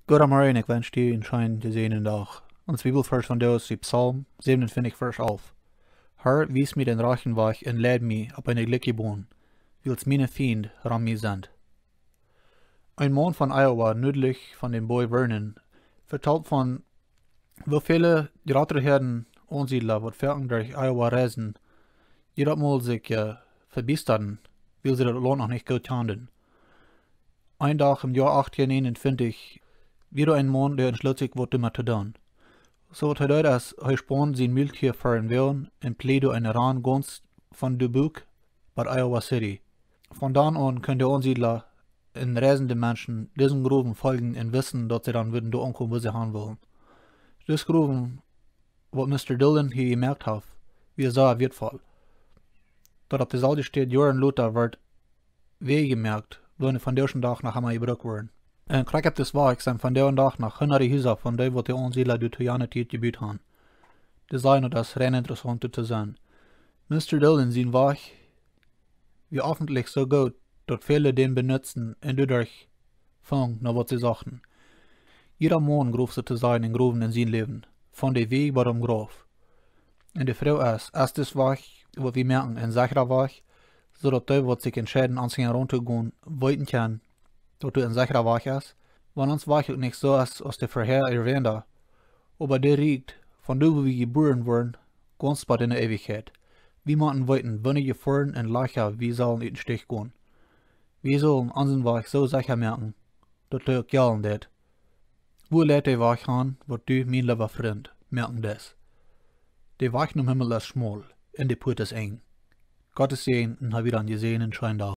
Gott Morgen, ik wens dir een schijn gesehenen Dag. Ons Bibelvers van Deus ist Psalm 27, Vers 11. Herr, wies mir den rechten Weg und leid mich auf eine glückliche Bahn, wils meine Feinde ran mir sind. Ein Mann von Iowa, nördlich von dem Boy Vernon, vertelt von, wie viele Ratterherden Ansiedler, die Völker durch Iowa reisen, jedes Mal sich verbistern, weil sie das Land noch nicht gut haben. Ein Tag im Jahr 1821 wieder ein Mann, der entschloss sich, was damit zu tun. So hat er das Heuspahn sein Milchtier fahren wollen und plädoyer eine Rand ganz von Dubuque bei Iowa City. Von dann an können die Ansiedler und reisende Menschen diesen Gruben folgen und wissen, dass sie dann würden da ankommen, wo sie haben wollen. Das Gruben, was Mr. Dillon hier gemerkt hat, wie sehr wertvoll. Dort auf der Seite steht, Joran Luther wird gemerkt, wenn von diesem Tag nach einmal gebrückt werden. En krijg op des Werk zijn van der Tag nach hunderte Häuser von dem, was die Ansiedler durch die Zeit gebaut haben. Das sei nur das rein interessant zu sehen. Mr. Dillon sein Werk wie öffentlich so gut, dass viele den benutzen und dadurch fangen, nach was sie sagten. Jeder Mann grof sie zu sein in Gruben in sein Leben, von der Weg bei dem Grof. Und die Frau ist das Werk, was wir merken, ein sicherer Weg, so dass die, was sich entscheiden, anfangen runterzugehen, weiten können, dass du ein sicherer Weg ist, wenn uns Weg nicht so ist, als der vorher erwähnte, aber der riecht, von dem, wo wir geboren wurden, ganz bei der Ewigkeit. Wir müssen weiten, wenn wir gefahren und leichter, wir sollen in den Stich gehen. Wir sollen unseren Weg so sicher merken, dass du gern das. Wo lädt der Weg an, was du, mein lieber Freund, merken das? Der Weg im Himmel ist schmal, und der Port ist eng. Gottes Segen und wieder einen gesehenen Scheintag.